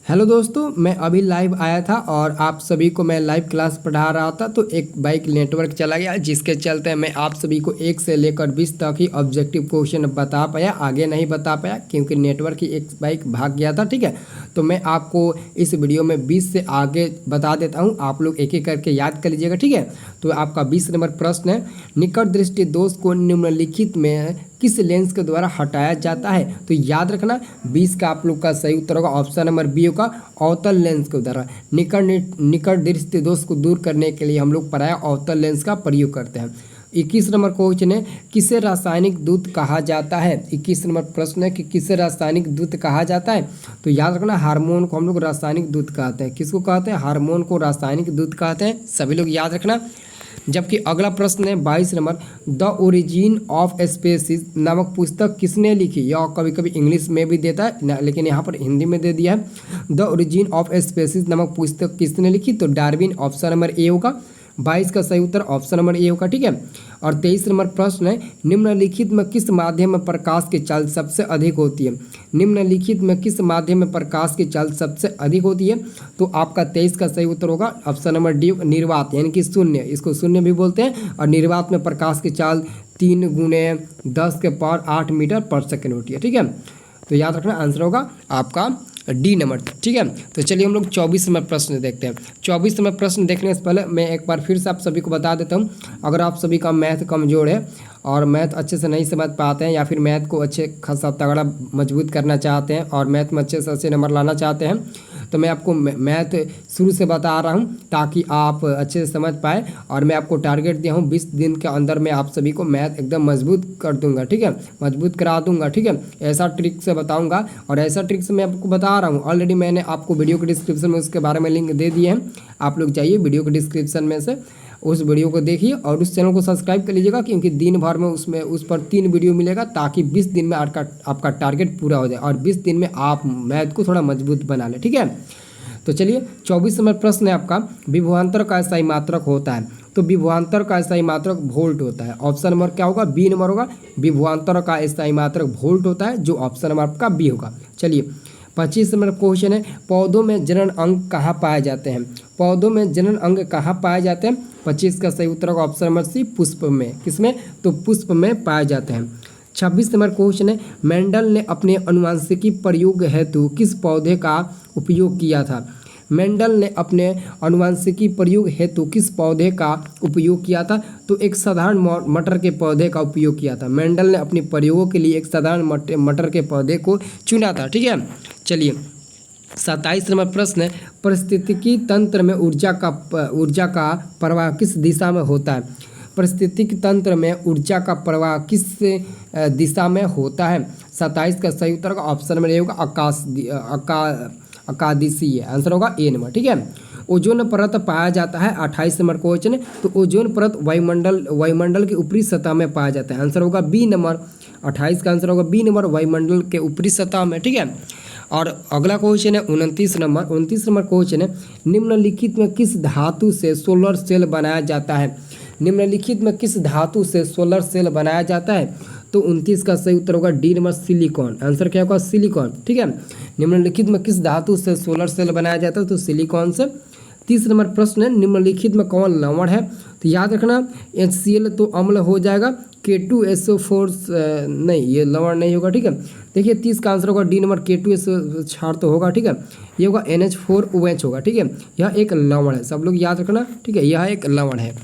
Hello दोस्तों, मैं अभी लाइव आया था और आप सभी को मैं लाइव क्लास पढ़ा रहा था तो एक बाइक नेटवर्क चला गया, जिसके चलते मैं आप सभी को 1 से लेकर 20 तक ही ऑब्जेक्टिव क्वेश्चन बता पाया, आगे नहीं बता पाया क्योंकि नेटवर्क ही एक बाइक भाग गया था। ठीक है, तो मैं आपको इस वीडियो में 20 से आगे बता देता हूँ, आप लोग एक एक करके याद कर लीजिएगा। ठीक है, तो आपका 20 नंबर प्रश्न है, निकट दृष्टि दोष को निम्नलिखित में किस लेंस के द्वारा हटाया जाता है। तो याद रखना 20 का आप लोग का सही उत्तर होगा ऑप्शन नंबर बी होगा, अवतल लेंस के द्वारा। निकट दृष्टि दोष को दूर करने के लिए हम लोग प्रायः अवतल लेंस का प्रयोग करते हैं। 21 नंबर क्वेश्चन है, किसे रासायनिक दूत कहा जाता है। 21 नंबर प्रश्न है कि किसे रासायनिक दूत कहा जाता है। तो याद रखना हार्मोन को हम लोग रासायनिक दूत कहते हैं। किसको कहते हैं? हार्मोन को रासायनिक दूत कहते हैं। सभी लोग याद रखना। जबकि अगला प्रश्न है 22 number, the origin of species नामक पुस्तक किसने लिखी। यह कभी कभी इंग्लिश में भी देता है लेकिन यहाँ पर हिंदी में दे दिया है। द ओरिजिन ऑफ स्पेसीज नामक पुस्तक किसने लिखी। तो डार्विन ऑप्शन नंबर ए होगा। 22 का सही उत्तर ऑप्शन नंबर ए होगा। ठीक है, और 23 नंबर प्रश्न है, निम्नलिखित में किस माध्यम में प्रकाश की चाल सबसे अधिक होती है। निम्नलिखित में किस माध्यम में प्रकाश की चाल सबसे अधिक होती है। तो आपका 23 का सही उत्तर होगा ऑप्शन नंबर डी, निर्वात यानी कि शून्य, इसको शून्य भी बोलते हैं। और निर्वात में प्रकाश की चाल 3 × 10⁸ मीटर पर सेकेंड होती है। ठीक है, तो याद रखना आंसर होगा आपका डी नंबर। ठीक है, तो चलिए हम लोग 24 नंबर प्रश्न देखते हैं। 24 नंबर प्रश्न देखने से पहले मैं एक बार फिर से आप सभी को बता देता हूँ, अगर आप सभी का मैथ कमज़ोर है और मैथ अच्छे से नहीं समझ पाते हैं या फिर मैथ को अच्छे खासा तगड़ा मजबूत करना चाहते हैं और मैथ में अच्छे से अच्छे नंबर लाना चाहते हैं, तो मैं आपको मैथ शुरू से बता रहा हूं ताकि आप अच्छे से समझ पाए। और मैं आपको टारगेट दिया हूं 20 दिन के अंदर मैं आप सभी को मैथ एकदम मजबूत कर दूंगा। ठीक है, मजबूत करा दूंगा। ठीक है, ऐसा ट्रिक से बताऊंगा और ऐसा ट्रिक से मैं आपको बता रहा हूं। ऑलरेडी मैंने आपको वीडियो के डिस्क्रिप्शन में उसके बारे में लिंक दे दिए हैं, आप लोग जाइए वीडियो के डिस्क्रिप्शन में से उस वीडियो को देखिए और उस चैनल को सब्सक्राइब कर लीजिएगा क्योंकि दिन भर में उस पर 3 वीडियो मिलेगा ताकि 20 दिन में आपका टारगेट पूरा हो जाए और 20 दिन में आप मैथ को थोड़ा मजबूत बना लें। ठीक है, तो चलिए 24 नंबर प्रश्न है आपका, विभवांतर का स्थायी मात्रक होता है। तो विभवांतर का स्थायी मात्रक वोल्ट होता है। ऑप्शन नंबर क्या होगा? बी नंबर होगा। विभवांतर का स्थायी मात्रक वोल्ट होता है, जो ऑप्शन नंबर आपका बी होगा। चलिए 25 नंबर क्वेश्चन है, पौधों में जनन अंग कहाँ पाए जाते हैं। पौधों में जनन अंग कहाँ पाए जाते हैं। 25 का सही उत्तर होगा ऑप्शन नंबर सी, पुष्प में। किसमें? तो पुष्प में पाए जाते हैं। 26 नंबर क्वेश्चन है, मेंडल ने अपने अनुवांशिकी प्रयोग हेतु किस पौधे का उपयोग किया था। मेंडल ने अपने अनुवांशिकी प्रयोग हेतु किस पौधे का उपयोग किया था। तो एक साधारण मटर के पौधे का उपयोग किया था। मेंडल ने अपने प्रयोगों के लिए एक साधारण मटर के पौधे को चुना था। ठीक है, चलिए 27 नंबर प्रश्न है, पारिस्थितिकी तंत्र में ऊर्जा का प्रवाह किस दिशा में होता है। पारिस्थितिकी तंत्र में ऊर्जा का प्रवाह किस दिशा में होता है। 27 का सही उत्तर का ऑप्शन नंबर ए होगा, अकादिशीय। आंसर होगा ए नंबर। ठीक है, ओजोन परत पाया जाता है। 28 नंबर क्वेश्चन है, तो ओजोन परत वायुमंडल के ऊपरी सतह में पाया जाता है। आंसर होगा बी नंबर। 28 का आंसर होगा बी नंबर, वायुमंडल के ऊपरी सतह में। ठीक है, और अगला क्वेश्चन है 29 नंबर। 29 नंबर क्वेश्चन है, निम्नलिखित में किस धातु से सोलर सेल बनाया जाता है। निम्नलिखित में किस धातु से सोलर सेल बनाया जाता है। तो 29 का सही उत्तर होगा डी नंबर, सिलिकॉन। आंसर क्या होगा? सिलिकॉन। ठीक है, निम्नलिखित में किस धातु से सोलर सेल बनाया जाता है। तो सिलिकॉन से। 30 नंबर प्रश्न है, निम्नलिखित में कौन लवण है। तो याद रखना HCl तो अम्ल हो जाएगा, K2SO4 नहीं, ये लवण नहीं होगा। ठीक है, देखिए 30 का आंसर होगा डी नंबर, K2SO क्षार तो होगा। ठीक है, ये होगा NH4OH होगा। ठीक है, यह एक लवण है, सब लोग याद रखना। ठीक है, यह एक लवण है।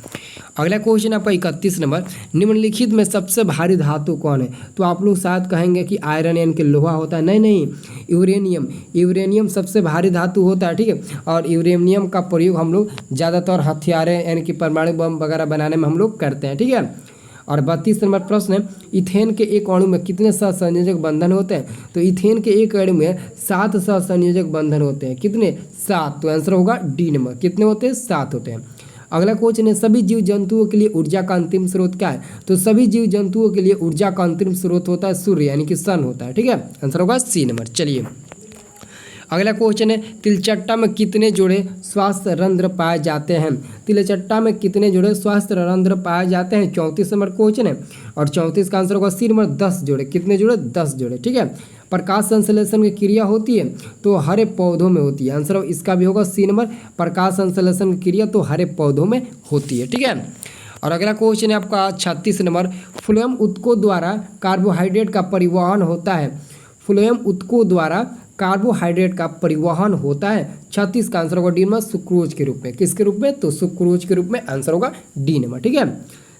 अगला क्वेश्चन आपका 31 नंबर, निम्नलिखित में सबसे भारी धातु कौन है। तो आप लोग शायद कहेंगे कि आयरन यानी कि लोहा होता है। नहीं, यूरेनियम सबसे भारी धातु होता है। ठीक है, और यूरेनियम का प्रयोग हम लोग ज़्यादातर हथियारें यानी कि परमाणु बम वगैरह बनाने में हम लोग करते हैं। ठीक है, और 32 नंबर प्रश्न है, इथेन के एक अणु में कितने सहसंयोजक बंधन होते हैं। तो इथेन के एक अणु में 7 सहसंयोजक बंधन होते हैं। कितने? 7। तो आंसर होगा डी नंबर। कितने होते हैं? 7 होते हैं। अगला क्वेश्चन है, सभी जीव जंतुओं के लिए ऊर्जा का अंतिम स्रोत क्या है। तो सभी जीव जंतुओं के लिए ऊर्जा का अंतिम स्रोत होता है सूर्य यानी कि सन होता है। ठीक है, आंसर होगा सी नंबर। चलिए अगला क्वेश्चन है तिलचट्टा में कितने जोड़े स्वास्थ्य रंध्र पाए जाते हैं। तिलचट्टा में कितने जोड़े स्वास्थ्य रंध्र पाए जाते हैं, 34 नंबर क्वेश्चन है। और 34 का आंसर होगा सी नंबर 10 जोड़े। कितने जोड़े, 10 जोड़े, ठीक है। प्रकाश संश्लेषण की क्रिया होती है तो हरे पौधों में होती है, आंसर इसका भी होगा सी नंबर। प्रकाश संश्लेषण की क्रिया तो हरे पौधों में होती है, ठीक है। और अगला क्वेश्चन है आपका 36 नंबर, फ्लोएम उत्तकों द्वारा कार्बोहाइड्रेट का परिवहन होता है। फ्लोएम उत्तकों द्वारा कार्बोहाइड्रेट का परिवहन होता है। 36 का आंसर होगा डी नंबर, सुक्रोज के रूप में। किसके रूप में, तो सुक्रोज के रूप में आंसर होगा डी नंबर, ठीक है।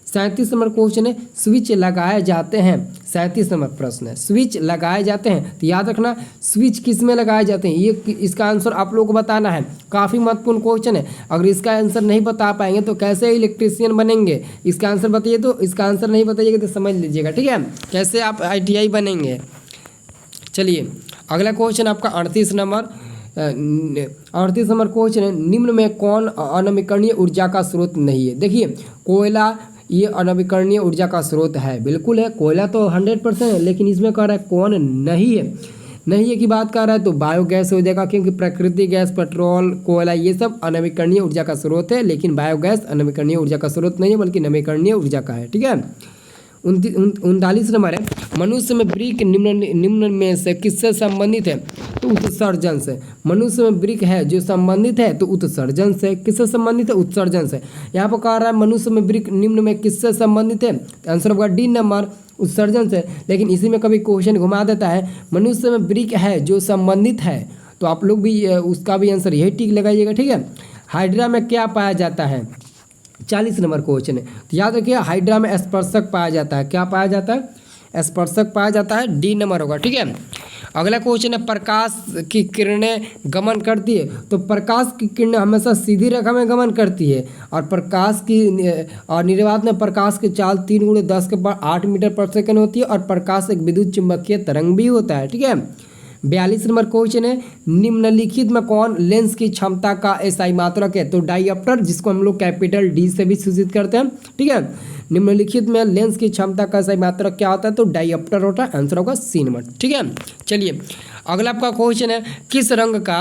37 नंबर क्वेश्चन है स्विच लगाए जाते हैं। 37 नंबर प्रश्न है स्विच लगाए जाते हैं, तो याद रखना स्विच किस में लगाए जाते हैं, ये इसका आंसर आप लोगों को बताना है। काफ़ी महत्वपूर्ण क्वेश्चन है, अगर इसका आंसर नहीं बता पाएंगे तो कैसे इलेक्ट्रीशियन बनेंगे। इसका आंसर बताइए, तो इसका आंसर नहीं बताइएगा तो समझ लीजिएगा, ठीक है, कैसे आप ITI बनेंगे। चलिए अगला क्वेश्चन आपका 38 नंबर 38 नंबर क्वेश्चन है निम्न में कौन अनवीकरणीय ऊर्जा का स्रोत नहीं है। देखिए कोयला ये अनवीकरणीय ऊर्जा का स्रोत है, बिल्कुल है, कोयला तो 100% है, लेकिन इसमें कह रहा है कौन नहीं है। नहीं है की बात कर रहा है तो बायोगैस हो जाएगा, क्योंकि प्राकृतिक गैस, पेट्रोल, कोयला ये सब अनवीकरणीय ऊर्जा का स्रोत है, लेकिन बायोगैस अनवीकरणीय ऊर्जा का स्रोत नहीं है बल्कि नवीकरणीय ऊर्जा का है, ठीक है। 39 नंबर है मनुष्य में वृक्क निम्न में से किससे संबंधित है, तो उत्सर्जन से। मनुष्य में वृक्क है जो संबंधित है तो उत्सर्जन से। किससे संबंधित है, उत्सर्जन से। यहाँ पर कह रहा है मनुष्य में वृक्क निम्न में किससे संबंधित है, आंसर होगा डी नंबर, उत्सर्जन से। लेकिन इसी में कभी क्वेश्चन घुमा देता है मनुष्य में वृक्क है जो संबंधित है, तो आप लोग भी उसका भी आंसर यही टिक लगाइएगा, ठीक है। हाइड्रा में क्या पाया जाता है, 40 नंबर क्वेश्चन है, तो याद रखिए हाइड्रा में स्पर्शक पाया जाता है। क्या पाया जाता है, स्पर्शक पाया जाता है, डी नंबर होगा, ठीक है। अगला क्वेश्चन है प्रकाश की किरणें गमन करती है, तो प्रकाश की किरणें हमेशा सीधी रेखा में गमन करती है, और प्रकाश की और निर्वात में प्रकाश की चाल 3 × 10 के पावर 8 मीटर पर सेकंड होती है, और प्रकाश एक विद्युत चुंबकीय तरंग भी होता है, ठीक है। 42 नंबर क्वेश्चन है निम्नलिखित में कौन लेंस की क्षमता का SI मात्रक है, तो डाइऑप्टर, जिसको हम लोग कैपिटल D से भी सूचित करते हैं, ठीक है। निम्नलिखित में लेंस की क्षमता का SI मात्रक क्या होता है, तो डाइऑप्टर होता है, आंसर होगा सी नंबर, ठीक है। चलिए अगला आपका क्वेश्चन है किस रंग का,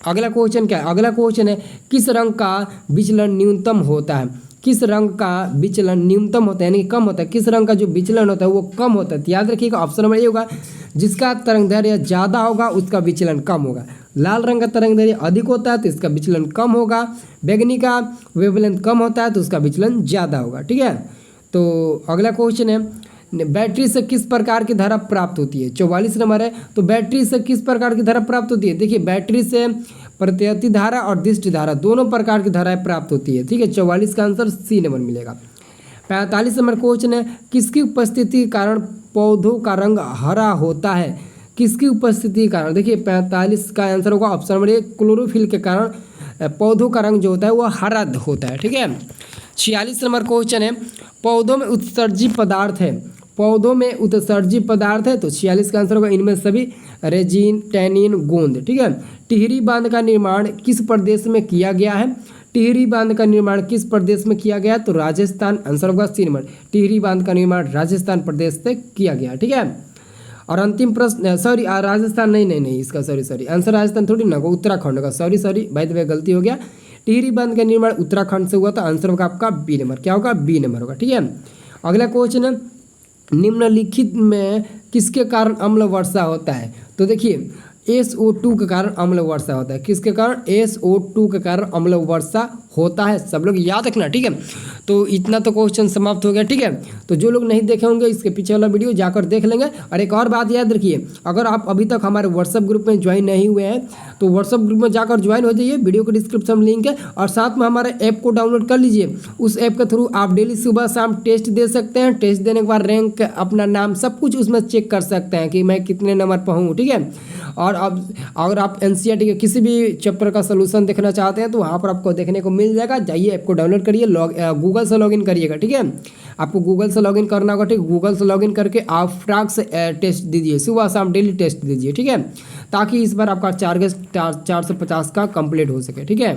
अगला क्वेश्चन क्या है, अगला क्वेश्चन है किस रंग का विचलन न्यूनतम होता है। किस रंग का विचलन न्यूनतम होता है, यानी कम होता है, किस रंग का जो विचलन होता है वो कम होता है। तो याद रखिएगा ऑप्शन नंबर ए होगा, जिसका तरंगदैर्घ्य ज़्यादा होगा उसका विचलन कम होगा। लाल रंग का तरंगदैर्घ्य अधिक होता है तो इसका विचलन कम होगा। बैंगनी का वेवलेंथ कम होता है तो उसका विचलन ज़्यादा होगा, ठीक है। तो अगला क्वेश्चन है बैटरी से किस प्रकार की धारा प्राप्त होती है, 44 नंबर है, तो बैटरी से किस प्रकार की धारा प्राप्त होती है। देखिए बैटरी से प्रत्यति धारा और दृष्टि धारा दोनों प्रकार की धाराएं प्राप्त होती है, ठीक है। 44 का आंसर सी नंबर मिलेगा। 45 नंबर क्वेश्चन है किसकी उपस्थिति के कारण पौधों का रंग हरा होता है। किसकी उपस्थिति के कारण, देखिए 45 का आंसर होगा ऑप्शन नंबर ए, क्लोरोफिल के कारण पौधों का रंग जो होता है वो हरा होता है, ठीक है। 46 नंबर क्वेश्चन है पौधों में उत्सर्जी पदार्थ है, पौधों में उत्सर्जी पदार्थ है, तो 46 का आंसर होगा इनमें सभी रेजिन, टैनिन, गोंद, ठीक है। टिहरी बांध का निर्माण किस प्रदेश में किया गया है, टिहरी बांध का निर्माण किस प्रदेश में किया गया, तो राजस्थान, आंसर होगा सी नंबर। टिहरी बांध का निर्माण राजस्थान प्रदेश से किया गया, ठीक है। और अंतिम प्रश्न, सॉरी राजस्थान नहीं इसका सॉरी आंसर राजस्थान थोड़ी ना, उत्तराखंड का, सॉरी भाई तो गलती हो गया। टिहरी बांध का निर्माण उत्तराखंड से हुआ, तो आंसर होगा आपका बी नंबर, क्या होगा, बी नंबर होगा, ठीक है। अगला क्वेश्चन है निम्नलिखित में किसके कारण अम्ल वर्षा होता है, तो देखिए SO2 के कारण अम्ल वर्षा होता है। किसके कारण, SO2 के कारण अम्ल वर्षा होता है, सब लोग याद रखना, ठीक है। तो इतना तो क्वेश्चन समाप्त हो गया, ठीक है। तो जो लोग नहीं देखे होंगे इसके पीछे वाला वीडियो जाकर देख लेंगे। और एक और बात याद रखिए, अगर आप अभी तक हमारे व्हाट्सएप ग्रुप में ज्वाइन नहीं हुए हैं तो व्हाट्सएप ग्रुप में जाकर ज्वाइन हो जाइए, वीडियो के डिस्क्रिप्शन में लिंक है, और साथ में हमारे ऐप को डाउनलोड कर लीजिए। उस ऐप के थ्रू आप डेली सुबह शाम टेस्ट दे सकते हैं, टेस्ट देने के बाद रैंक, अपना नाम, सब कुछ उसमें चेक कर सकते हैं कि मैं कितने नंबर पर हूँ, ठीक है। और अब अगर आप NCERT के किसी भी चैप्टर का सलूशन देखना चाहते हैं तो वहाँ पर आपको देखने को मिल जाएगा। जाइए ऐप को डाउनलोड करिए, गूगल से लॉगिन करिएगा, ठीक है। आपको गूगल से लॉगिन करना होगा, ठीक, गूगल से लॉगिन करके आप फ्राक से टेस्ट दीजिए, सुबह शाम डेली टेस्ट दीजिए, ठीक है, ताकि इस बार आपका 450 का कंप्लीट हो सके, ठीक है।